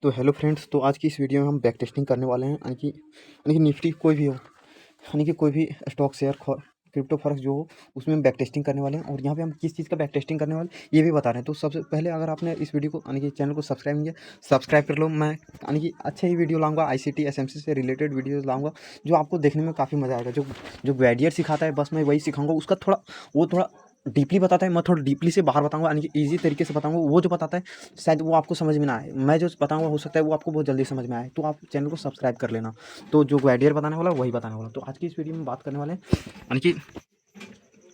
तो hello friends, तो आज की इस वीडियो में हम बैक टेस्टिंग करने वाले हैं। यानी कि निफ्टी कोई भी हो, यानी कि कोई भी स्टॉक शेयर क्रिप्टो फॉरेक्स जो हो, उसमें हम बैक टेस्टिंग करने वाले हैं। और यहाँ पे हम किस चीज़ का बैक टेस्टिंग करने वाले हैं ये भी बता रहे हैं। तो सबसे पहले अगर आपने इस वीडियो को यानी कि चैनल को सब्सक्राइब नहीं किया, सब्सक्राइब कर लो। मैं यानी कि अच्छे ही वीडियो लाऊंगा, ICT SMC से रिलेटेड वीडियोज़ लाऊंगा जो आपको देखने में काफ़ी मज़ा आएगा। जो ग्रेडियर सिखाता है बस मैं वही सिखाऊंगा। उसका थोड़ा डीपली बताता है, मैं थोड़ा डीपली से बाहर बताऊंगा, यानी कि ईजी तरीके से बताऊंगा। वो जो बताता है शायद वो आपको समझ में ना आए, मैं जो बताऊंगा हो सकता है वो आपको बहुत जल्दी समझ में आए। तो आप चैनल को सब्सक्राइब कर लेना। तो जो ग्रेडियर बताने वाला वही बताने वाला। तो आज की इस वीडियो में बात करने वाले हैं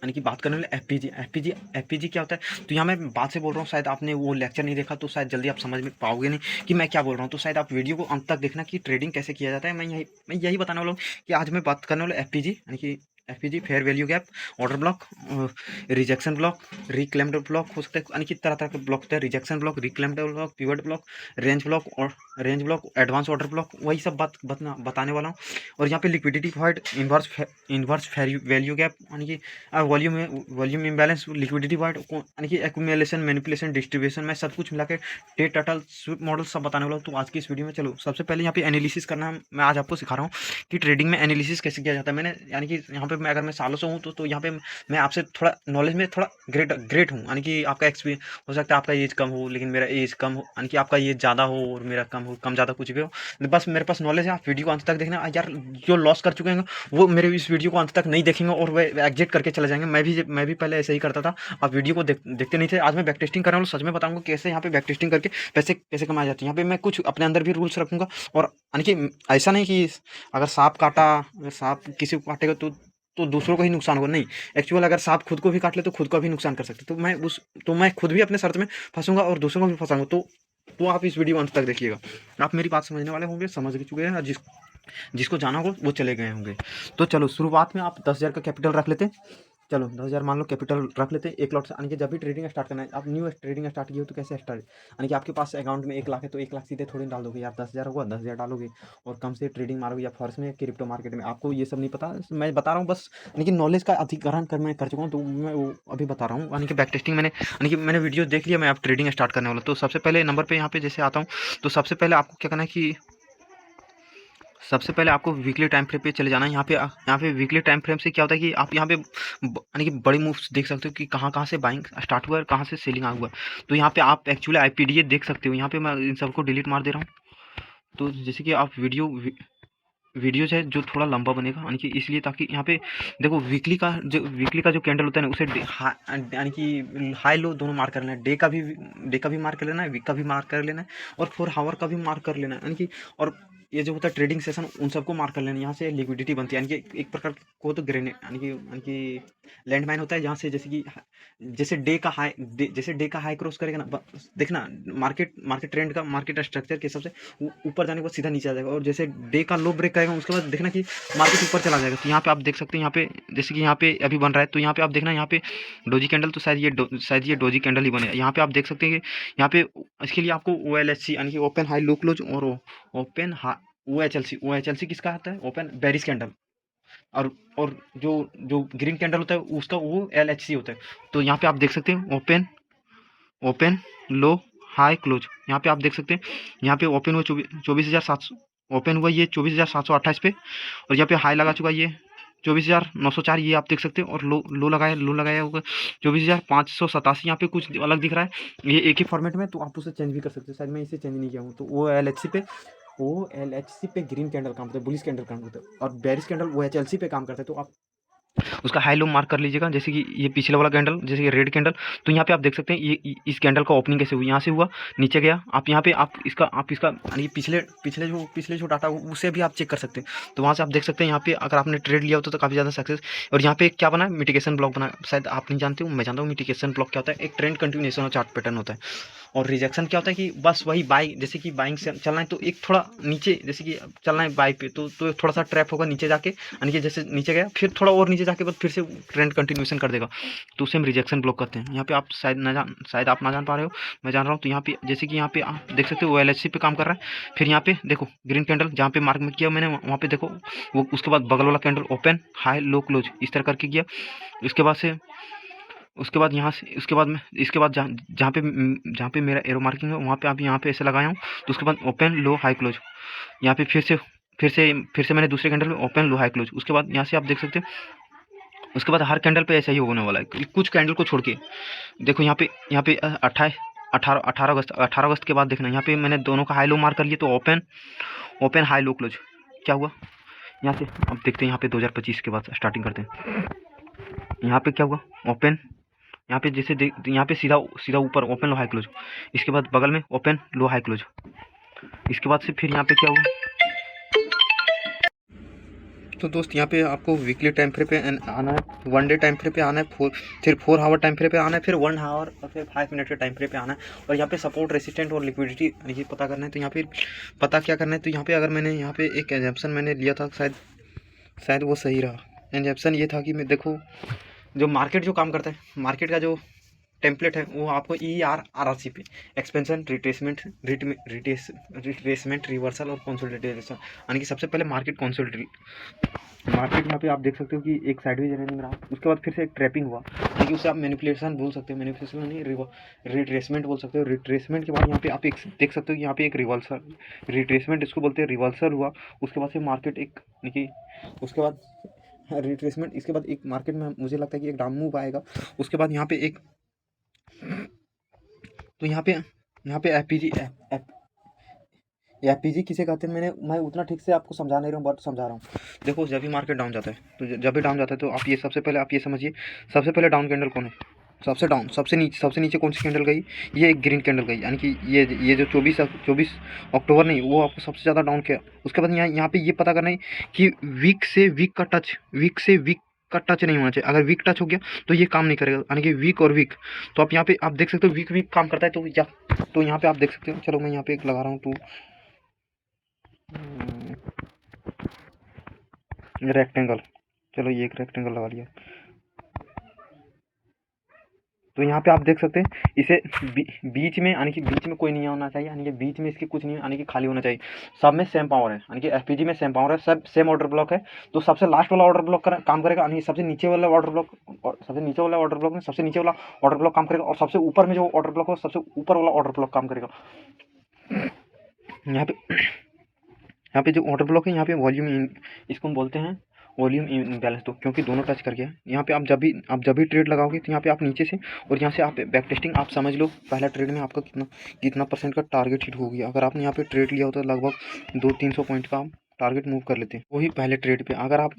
यानी कि बात करने वाले एफ पी जी क्या होता है। तो यहाँ मैं बात से बोल रहा हूँ, शायद आपने वो लेक्चर नहीं देखा तो शायद जल्दी आप समझ में पाओगे नहीं कि मैं क्या बोल रहा हूँ। तो शायद आप वीडियो को अंत तक देखना कि ट्रेडिंग कैसे किया जाता है। मैं यही बताने वाला हूँ कि आज मैं बात करने वाला एफ पी जी यानी कि FPG fair value gap, order block, rejection block, reclaimed block हो सकता है, यानी कि तरह तरह के ब्लॉक होते हैं। Rejection block, reclaimed block, pivot block, range block और range block, advance order block, वही सब बात बताने वाला हूँ। और यहाँ पे liquidity void, inverse value gap, यानी कि वॉल्यूम इम्बैलेंस, लिक्विडिटी वॉइड, यानी कि एक्यूमुलेशन, मैनिपुलेशन, डिस्ट्रीब्यूशन, मैं सब कुछ मिला के डे टोटल स्विप मॉडल सब बताने वाला हूँ। तो आज की इस वीडियो में चलो सबसे पहले यहाँ पे एनालिसिस करना मैं आज आपको सिखा रहा हूँ कि ट्रेडिंग में एनालिसिस कैसे किया जाता है। मैंने यानी कि यहाँ पे अगर मैं सालों से हूँ तो यहाँ पे मैं आपसे थोड़ा नॉलेज में थोड़ा ग्रेट हूँ। यानी कि आपका एक्सपीरियंस हो सकता है, आपका एज कम हो लेकिन मेरा एज कम हो, यानी कि आपका एज ज़्यादा हो और मेरा कम हो, कम ज़्यादा कुछ भी हो, बस मेरे पास नॉलेज है। आप वीडियो को अंत तक देखना यार। जो लॉस कर चुके हैं वो मेरे इस वीडियो को अंत तक नहीं देखेंगे और वे एग्जिट करके चले जाएंगे। मैं भी पहले ऐसे ही करता था। आप वीडियो को देखते नहीं थे। आज मैं बैक टेस्टिंग कर रहा हूँ, सच में बताऊंगा कैसे यहाँ पे बैक टेस्टिंग करके पैसे कैसे कमाए जाते हैं। यहाँ पे मैं कुछ अपने अंदर भी रूल्स रखूंगा। और यानी कि ऐसा नहीं कि अगर सांप किसी को काटेगा तो दूसरों को ही नुकसान होगा, नहीं। एक्चुअल अगर सांप खुद को भी काट ले तो खुद को भी नुकसान कर सकते। तो मैं खुद भी अपने शर्त में फंसूंगा और दूसरों को भी फंसाऊंगा। तो आप इस वीडियो अंत तक देखिएगा। आप मेरी बात समझने वाले होंगे, समझ चुके हैं। जिसको जाना होगा वो चले गए होंगे। तो चलो शुरुआत में आप 10,000 का कैपिटल रख लेते हैं। चलो 10,000 मान लो कैपिटल रख लेते हैं एक लॉट से। यानी कि जब भी ट्रेडिंग स्टार्ट करना है, आप न्यू ट्रेडिंग स्टार्ट किए हो तो कैसे स्टार्ट, यानी कि आपके पास अकाउंट में 1 लाख है तो 1 लाख सीधे थोड़ी डाल दोगे यार। 10,000 होगा 10,000 डालोगे और कम से ट्रेडिंग मारोगे या फॉरेक्स में, क्रिप्टो मार्केट में। आपको ये सब नहीं पता, मैं बता रहा हूँ बस। यानी कि नॉलेज का अधिग्रहण मैं कर चुका हूँ तो मैं वो अभी बता रहा हूँ। यानी कि बैक टेस्टिंग मैंने वीडियो देख लिया। मैं अब ट्रेडिंग स्टार्ट करने वाला। तो सबसे पहले नंबर पे यहाँ पे जैसे आता हूँ तो सबसे पहले आपको क्या करना है कि सबसे पहले आपको वीकली टाइम फ्रेम पे चले जाना है। यहाँ पे वीकली टाइम फ्रेम से क्या होता है कि आप यहाँ पे यानी कि बड़ी मूव्स देख सकते हो कि कहाँ कहाँ से बाइंग स्टार्ट हुआ है और कहाँ से सेलिंग आ हुआ है। तो यहाँ पे आप एक्चुअली IPDA देख सकते हो। यहाँ पे मैं इन सबको डिलीट मार दे रहा हूँ। तो जैसे कि आप वीडियो है जो थोड़ा लंबा बनेगा, यानी कि इसलिए ताकि यहाँ पे देखो वीकली का जो कैंडल होता है ना उसे यानी कि हाई लो दोनों मार्क कर लेना है। डे का भी मार्क कर लेना है, वीक का भी मार्क कर लेना है और 4 आवर का भी मार्क कर लेना है। यानी कि और ये जो होता है ट्रेडिंग सेशन उन सबको मार्क कर लेना है। यहाँ से लिक्विडिटी बनती है, यानी कि एक प्रकार को तो ग्रेनेड यानी कि लैंड माइन होता है। जहाँ से जैसे डे का हाई क्रॉस करेगा ना, देखना मार्केट ट्रेंड का मार्केट स्ट्रक्चर के हिसाब से ऊपर जाने के बाद सीधा नीचे आ जाएगा। और जैसे डे का लो ब्रेक करेगा उसके बाद देखना कि मार्केट ऊपर चला जाएगा। तो यहाँ पे आप देख सकते हैं, यहाँ पे जैसे कि यहाँ पे अभी बन रहा है तो यहाँ पे आप देखना, यहाँ पे डोजी कैंडल, तो शायद ये डोजी कैंडल ही बने। यहाँ पे आप देख सकते हैं कि यहाँ पे इसके लिए आपको OLHC यानी कि ओपन हाई लो क्लोज और ओपन हाई OHLC किसका आता है, ओपन बेरिश कैंडल। और जो ग्रीन कैंडल होता है उसका वो LHC होता है। तो यहाँ पे आप देख सकते हैं ओपन ओपन लो हाई क्लोज। यहाँ पे आप देख सकते हैं, यहाँ पे ओपन हुआ 24,700, ओपन हुआ ये 24,728 पे और यहाँ पे हाई लगा चुका ये 24,904, ये आप देख सकते हैं। और लो लगाया होगा 24,587। यहाँ पे कुछ अलग दिख रहा है, ये एक ही फॉर्मेट में, तो आप उसे चेंज भी कर सकते हो। शायद मैं इसे चेंज नहीं किया हूँ। तो वो LHC पे ग्रीन कैंडल काम करता है, बुलिश कैंडल काम करता है। और बेरिश कैंडल OHLC पे काम करता है। तो आप उसका हाई लो मार्क कर लीजिएगा। जैसे कि ये पिछले वाला कैंडल, जैसे कि रेड कैंडल, तो यहाँ पे आप देख सकते हैं ये इस कैंडल का ओपनिंग कैसे हुई, यहाँ से हुआ नीचे गया। आप यहाँ पे आप इसका यानी पिछले जो डाटा उसे भी आप चेक कर सकते हैं। तो वहाँ से आप देख सकते हैं, यहाँ पे अगर आपने ट्रेड लिया होता तो काफ़ी ज़्यादा सक्सेस। और यहाँ पे क्या बना, मिटिगेशन ब्लॉक बना। शायद आप नहीं जानते हो, मैं जानता हूँ मिटिगेशन ब्लॉक क्या होता है। एक ट्रेंड कंटिन्यूएशन और चार्ट पैटर्न होता है। और रिजेक्शन क्या होता है कि बस वही बाई, जैसे कि बाइंग से चलना है तो एक थोड़ा नीचे, जैसे कि चलना है बाई पे तो थोड़ा सा ट्रैप होगा नीचे जाके, यानी कि जैसे नीचे गया फिर थोड़ा और नीचे जाके बाद फिर से ट्रेंड कंटिन्यूएशन कर देगा। तो उसे हम रिजेक्शन ब्लॉक करते हैं। यहाँ पे आप शायद आप ना जान पा रहे हो, मैं जान रहा हूँ। तो यहाँ पे जैसे कि यहाँ पे आप देख सकते हो OLHC पे काम कर रहा है। फिर यहाँ पे देखो ग्रीन कैंडल जहाँ पे मार्क में किया मैंने, वहाँ पे देखो वो उसके बाद बगल वाला candle open high low close इस तरह करके किया। इसके बाद से उसके बाद यहाँ से उसके बाद मैं इसके बाद जहाँ पे मेरा एरो मार्किंग है वहाँ पे आप यहाँ पे ऐसे लगाया हूँ। तो उसके बाद ओपन लो हाई क्लोज, यहाँ पे फिर से मैंने दूसरे कैंडल में ओपन लो हाई क्लोज। उसके बाद यहाँ से आप देख सकते हो, उसके बाद हर कैंडल पे ऐसा ही होने वाला है, कुछ कैंडल को छोड़ के। देखो यहाँ पे 18 अगस्त के बाद देखना, यहाँ पे मैंने दोनों का हाई लो मार्क कर लिया। तो ओपन हाई लो क्लोज क्या हुआ यहाँ से, अब देखते हैं यहाँ पे 2025 के बाद स्टार्टिंग करते हैं। यहाँ पे क्या हुआ, ओपन, यहाँ पे जैसे यहाँ पे सीधा ऊपर ओपन लो हाई क्लोज, इसके बाद बगल में ओपन लो हाई क्लोज, इसके बाद से फिर यहाँ पे क्या हुआ। तो दोस्त यहाँ पे आपको वीकली टाइम फ्रेम पे आना है, 1 डे टाइम फ्रेम पे आना है, फिर 4 आवर टाइम फ्रेम पे आना है, फिर 1 आवर और फिर 5 मिनट के टाइम फ्रेम पे आना है। और यहाँ पे सपोर्ट रेसिस्टेंट और लिक्विडिटी ये पता करना है। तो यहाँ पे पता क्या करना है, तो यहाँ पे अगर मैंने यहाँ पे एक एजम्पशन मैंने लिया था, शायद वो सही रहा। एजम्पशन ये था कि मैं देखो जो मार्केट जो काम करता है, मार्केट का जो टेम्पलेट है वो आपको ERRC पे एक्सपेंशन, रिट्रेसमेंट, रिवर्सल और कंसोलिडेशन, यानी कि सबसे पहले मार्केट यहाँ पे आप देख सकते हो कि एक साइडवेज रनिंग रहा, उसके बाद फिर से एक ट्रैपिंग हुआ, यानी कि उसे आप मैनिपुलेशन बोल सकते हो, मैनिपुलेशन नहीं रिट्रेसमेंट बोल सकते हो। रिट्रेसमेंट के बाद यहाँ पे आप एक देख सकते हो कि यहाँ पे एक रिवर्सल, रिट्रेसमेंट इसको बोलते हैं, रिवर्सल हुआ। उसके बाद से मार्केट एक यानी उसके बाद रिट्रेसमेंट, इसके बाद एक मार्केट में मुझे लगता है कि एक डाउन मूव आएगा। उसके बाद यहाँ पे एक, तो यहाँ पे एफपीजी किसे कहते हैं, मैं उतना ठीक से आपको समझा नहीं रहा हूँ, बट समझा रहा हूँ। देखो जब भी मार्केट डाउन जाता है, तो जब भी डाउन जाता है तो आप ये सबसे पहले आप ये समझिए, सबसे पहले डाउन कैंडल कौन है, सबसे डाउन, सबसे नीचे कौन सी कैंडल गई, ये एक ग्रीन कैंडल गई, यानी कि ये जो 24 अक्टूबर नहीं, वो आपको सबसे ज़्यादा डाउन किया। उसके बाद यहाँ पे ये पता करना है कि वीक से वीक का टच नहीं होना चाहिए। अगर वीक टच हो गया तो ये काम नहीं करेगा, यानी कि वीक और वीक। तो आप यहाँ पे आप देख सकते हो वीक काम करता है। तो यहाँ पे आप देख सकते हो, चलो मैं यहाँ पे एक लगा रहा हूँ, तो रेक्टेंगल, चलो ये एक रेक्टेंगल लगा लिया। तो यहाँ पे आप देख सकते हैं इसे बीच में, यानी कि बीच में कोई नहीं होना चाहिए, यानी कि बीच में इसके कुछ नहीं, यानी कि खाली होना चाहिए। सब में सेम पावर है, यानी कि एफपीजी में सेम पावर है, सब सेम ऑर्डर ब्लॉक है। तो सबसे लास्ट वाला ऑर्डर ब्लॉक काम करेगा, यानी सबसे नीचे वाला ऑर्डर ब्लॉक में सबसे नीचे वाला ऑर्डर ब्लॉक काम करेगा, और सबसे ऊपर में जो ऑर्डर ब्लॉक हो सबसे ऊपर वाला ऑर्डर ब्लॉक काम करेगा। यहाँ पे जो ऑर्डर ब्लॉक है, यहाँ पे वॉल्यूम, इसको हम बोलते हैं वॉल्यूम इम्बैलेंस। तो क्योंकि दोनों टच कर गया, यहाँ पे आप जब भी ट्रेड लगाओगे तो यहाँ पे आप नीचे से और यहाँ से आप बैक टेस्टिंग आप समझ लो, पहला ट्रेड में आपका कितना परसेंट का टारगेट हिट हो गया। अगर आपने यहाँ पे ट्रेड लिया होता तो लगभग 200-300 पॉइंट का आप टारगेट मूव कर लेते हैं, वही पहले ट्रेड पे। अगर आप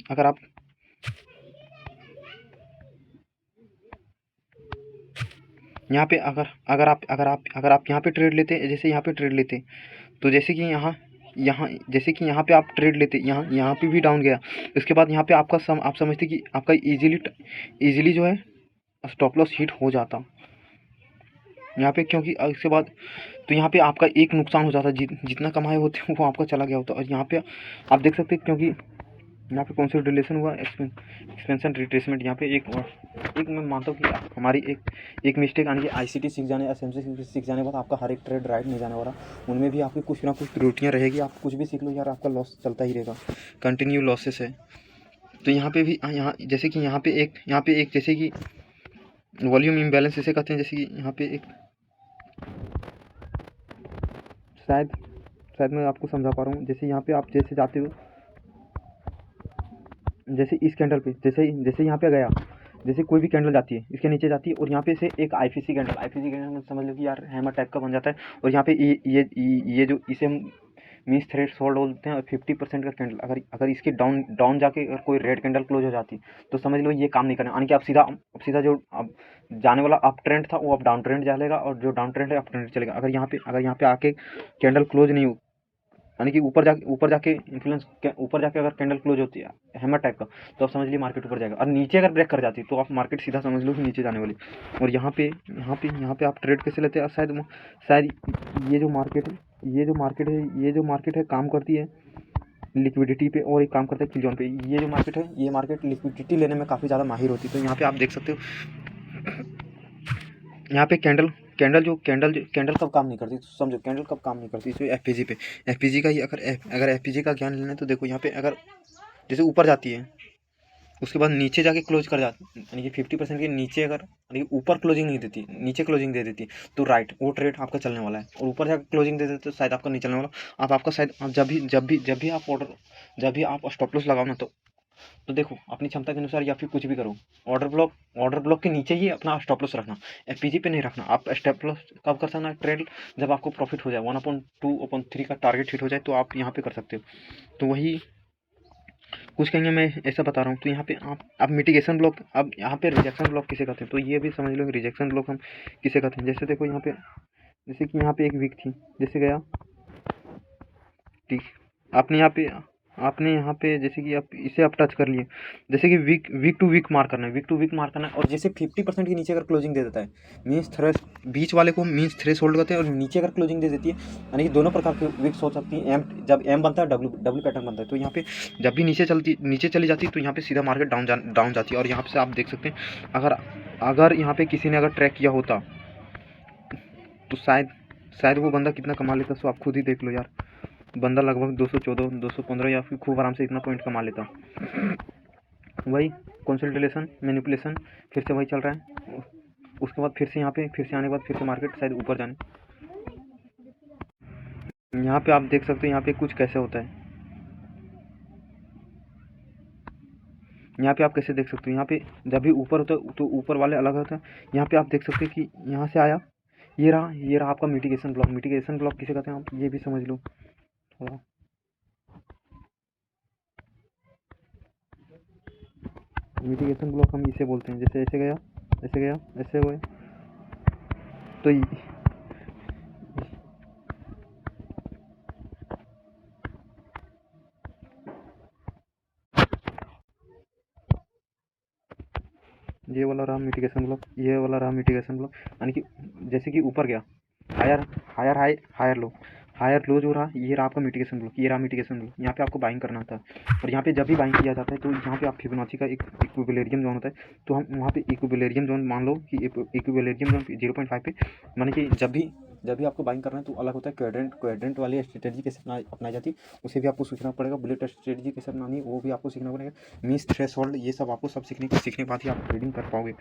यहाँ पे अगर आप यहाँ पे ट्रेड लेते, जैसे यहाँ पे ट्रेड लेते, तो जैसे कि यहाँ पे आप ट्रेड लेते, यहाँ पे भी डाउन गया, इसके बाद यहाँ पे आप समझते कि आपका इजीली जो है स्टॉप लॉस हिट हो जाता यहाँ पे, क्योंकि इसके बाद तो यहाँ पे आपका एक नुकसान हो जाता, जितना कमाए होते वो आपका चला गया होता। और यहाँ पे आप देख सकते हैं, क्योंकि यहाँ पे कंसोलिडेशन हुआ, एक्सपेंशन, रिट्रेसमेंट। यहाँ पे एक मैं मानता हूँ कि हमारी एक मिस्टेक, यानी कि ICT सीख जाने, SMC सीख जाने के बाद आपका हर एक ट्रेड राइट नहीं जाने वाला, उनमें भी आपकी कुछ ना कुछ त्रुटियाँ रहेगी। आप कुछ भी सीख लो यार, आपका लॉस चलता ही रहेगा, कंटिन्यू लॉसेस है। तो यहाँ पे भी जैसे कि यहाँ पे एक जैसे कि वॉल्यूम इम्बैलेंस इसे कहते हैं, जैसे कि यहाँ पे एक शायद मैं आपको समझा पा रहा हूँ। जैसे यहाँ पे आप जैसे जाते हो, जैसे इस कैंडल पे जैसे यहाँ पे गया, जैसे कोई भी कैंडल जाती है इसके नीचे जाती है, और यहाँ पे से एक आईपीसी कैंडल में समझ लो कि यार हैमर टाइप का बन जाता है। और यहाँ पे ये जो इसे हम मीन्स थ्रेशोल्ड बोलते हैं, 50% का कैंडल अगर इसके डाउन जाके अगर कोई रेड कैंडल क्लोज हो जाती तो समझ लो ये काम नहीं करना, यानी कि अब सीधा जो अब जाने वाला अप ट्रेंड था वो अब डाउन ट्रेंड चलेगा, और जो डाउन ट्रेंड है अप ट्रेंड चलेगा। अगर यहाँ पे आके कैंडल क्लोज नहीं हो, यानी कि ऊपर जाके ऊपर जाके अगर कैंडल क्लोज होती है हैमर टाइप का, तो आप समझ लीजिए मार्केट ऊपर जाएगा। और नीचे अगर ब्रेक कर जाती तो आप मार्केट सीधा समझ लो कि नीचे जाने वाली। और यहाँ पे आप ट्रेड कैसे लेते हैं, शायद ये जो मार्केट है काम करती है लिक्विडिटी पे, और एक काम करता है किल जोन पे। ये मार्केट लिक्विडिटी लेने में काफ़ी ज़्यादा माहिर होती है। तो यहाँ पे आप देख सकते हो, यहाँ पे कैंडल कब काम नहीं करती, तो समझो कैंडल कब काम नहीं करती। तो एफपीजी का ही अगर एफपीजी का ज्ञान लेना है तो देखो यहाँ पे अगर जैसे ऊपर जाती है, उसके बाद नीचे जाके क्लोज कर जाती, यानी कि 50% के नीचे अगर यानी कि ऊपर क्लोजिंग नहीं देती, नीचे क्लोजिंग दे देती तो राइट वो ट्रेड आपका चलने वाला है, और ऊपर जाकर क्लोजिंग दे देते तो शायद आपका नहीं चलने वाला। आप आपका शायद आप जब भी आप ऑर्डर, जब भी आप स्टॉप लॉस लगाओ ना, तो देखो अपनी क्षमता के अनुसार या फिर कुछ भी करो, ऑर्डर ब्लॉक के नीचे ही अपना स्टॉप लॉस रखना, एफपीजी पे नहीं रखना। आप स्टॉप लॉस कब कर सकना ट्रेड, जब आपको प्रॉफिट हो जाए 1/2/3 का टारगेट हिट हो जाए, तो आप यहाँ पे कर सकते हो। तो वही कुछ कहेंगे, मैं ऐसा बता रहा हूँ। तो यहाँ पे आप मिटिगेशन ब्लॉक, अब यहाँ पे रिजेक्शन ब्लॉक किसे कहते हैं, तो ये भी समझ लो रिजेक्शन ब्लॉक हम किसे कहते हैं। जैसे देखो यहाँ पे, जैसे कि यहाँ पे एक वीक थी, जैसे गया ठीक, आपने यहाँ पे जैसे कि आप इसे आप टच कर लिए, जैसे कि वीक टू वीक मार करना है, वीक टू वीक मार करना है, और जैसे 50% के नीचे अगर क्लोजिंग दे देता है, मीन्स थ्रेस बीच वाले को मीन्स थ्रेस होल्ड करते हैं, और नीचे अगर क्लोजिंग दे देती है, यानी कि दोनों प्रकार के वीक्स हो सकती हैं। जब एम बनता है, डब्ल्यू पैटर्न बनता है, तो यहाँ पे जब भी नीचे चली जाती है, तो यहाँ पे सीधा मार्केट डाउन जाती है। और यहाँ से आप देख सकते हैं, अगर यहाँ पे किसी ने अगर ट्रैक किया होता, तो शायद वो बंदा कितना कमा लेता, सो आप खुद ही देख लो यार। बंदा लगभग 214 215 या फिर खूब आराम से इतना पॉइंट कमा लेता। वही कंसल्टेशन मैनिपुलेशन फिर से वही चल रहा है। उसके बाद फिर से यहाँ पे फिर से आने के बाद फिर से मार्केट शायद ऊपर जाने। यहाँ पे आप देख सकते हो यहाँ पे कुछ कैसे होता है, यहाँ पे आप कैसे देख सकते हो, यहाँ पे जब भी ऊपर होता है तो ऊपर वाले अलग होता है। यहाँ पे आप देख सकते हो कि यहाँ से आया, ये रहा आपका मिटिगेशन ब्लॉक किसे कहते हैं, आप ये भी समझ लो थोड़ा। मिटिगेशन ब्लॉक हम इसे बोलते हैं, जैसे ऐसे गया ऐसे हुए, तो ये वाला रहा मिटिगेशन ब्लॉक, ये वाला रहा मिटिगेशन ब्लॉक, यानी कि जैसे कि ऊपर गया हायर हाई हायर लो जो रहा, ये रहा आपका मिटिगेशन ब्लॉक, ये रहा मिटिगेशन ब्लॉक। यहाँ पे आपको बाइंग करना होता है, और यहाँ पे जब भी बाइंग किया जाता है, तो यहाँ पे आप फिबोनाची का एक इक्विलिब्रियम जोन होता है, तो हम वहाँ पे इक्विलिब्रियम जोन मान लो कि इक्विलिब्रियम जोन 0.5 पे, माने कि जब भी आपको बाइंग करना है, तो अलग होता है क्वाड्रेंट वाली स्ट्रेटजी कैसे अपनाई जाती है, उसे भी आपको सीखना पड़ेगा। बुलेट स्ट्रेटजी कैसे अपनानी है वो भी आपको सीखना पड़ेगा। मीन्स थ्रेशोल्ड, ये सब आपको सब सीखने के बाद ही आप ट्रेडिंग कर पाओगे।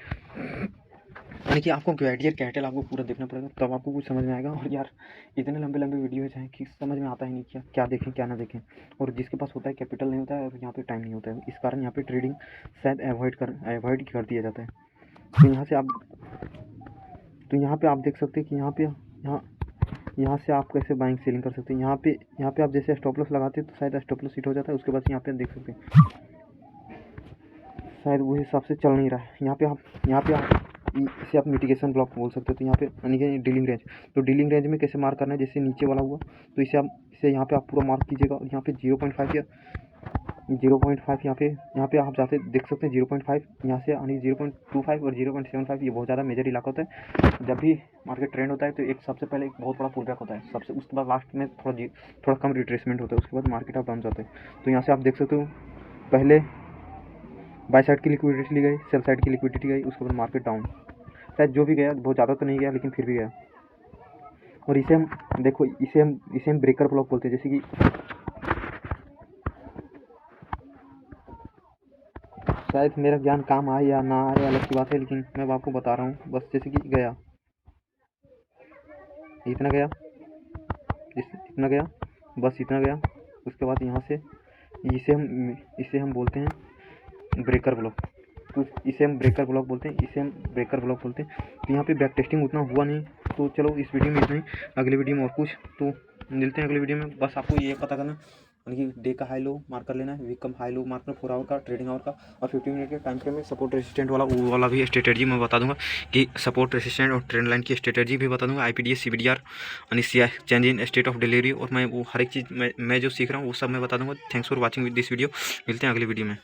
यानी कि आपको ग्रेडियर कैटल आपको पूरा देखना पड़ेगा, तब आपको कुछ समझ में आएगा। और यार इतने लंबे वीडियोज हैं कि समझ में आता ही नहीं क्या देखें क्या ना देखें, और जिसके पास होता है कैपिटल नहीं होता है, और यहाँ पे टाइम नहीं होता है, इस कारण यहाँ पे ट्रेडिंग शायद अवॉइड कर दिया जाता है। तो यहाँ पे आप देख सकते हैं कि यहाँ से आप कैसे बाइंग सेलिंग कर सकते हैं। यहाँ पे आप जैसे स्टॉप लॉस लगाते हैं, तो शायद स्टॉप लॉस हिट हो जाता है। उसके बाद यहाँ पे देख सकते हैं शायद वो हिसाब से चल नहीं रहा है। यहाँ पे आप इसे आप मिटिगेशन ब्लॉक बोल सकते हो। तो यहाँ पे यानी कि डीलिंग रेंज, तो डीलिंग रेंज में कैसे मार्क करना है, जैसे नीचे वाला हुआ, तो इसे यहाँ पे आप पूरा मार्क कीजिएगा। और यहाँ पे 0.5 या 0.5 यहाँ पे आप जाते देख सकते हैं 0.5 यहाँ से, यानी 0.25 और 0.75 ये बहुत ज़्यादा मेजर इलाका होता है। जब भी मार्केट ट्रेंड होता है, तो एक सबसे पहले एक बहुत बड़ा पुल बैक होता है सबसे, उसके बाद लास्ट में थोड़ा कम रिट्रेसमेंट होता है, उसके बाद मार्केट आप डाउन जाते हैं। तो यहाँ से आप देख सकते हो पहले बाय साइड की लिक्विडिटी ली गई, सेल साइड की लिक्विडिटी गई, उसके बाद मार्केट डाउन। शायद जो भी गया बहुत ज़्यादा तो नहीं गया, लेकिन फिर भी गया। और इसे हम देखो, इसे हम ब्रेकर ब्लॉक बोलते हैं। जैसे कि शायद मेरा ज्ञान काम आए या ना आए अलग की बात है, लेकिन मैं आपको बता रहा हूँ बस। जैसे कि गया इतना गया, इतना गया, बस इतना गया। उसके बाद यहाँ से इसे हम बोलते हैं ब्रेकर ब्लॉक। तो इसे हम ब्रेकर ब्लॉक बोलते हैं। तो यहाँ पे बैक टेस्टिंग उतना हुआ नहीं, तो चलो इस वीडियो में इतना ही। अगले वीडियो में और कुछ तो मिलते हैं अगले वीडियो में। बस आपको ये पता करना, यानी कि डे का हाई लो मार्क कर लेना है, वीक का हाई लो मार्क करना, 4 आवर का ट्रेडिंग आवर का, और 50 मिनट के टाइम फ्रेम में सपोर्ट रेसिस्टेंट वाला वो वाला भी स्ट्रेटजी मैं बता दूंगा कि सपोर्ट रेसिस्टेंट और ट्रेंड लाइन की स्ट्रेटजी भी बता दूंगा। IPDS CBDR यानी change in state of delivery, और मैं वो हर एक चीज़ मैं जो सीख रहा हूँ वो सब मैं बता दूंगा। Thanks for watching this video. मिलते हैं अगले वीडियो में।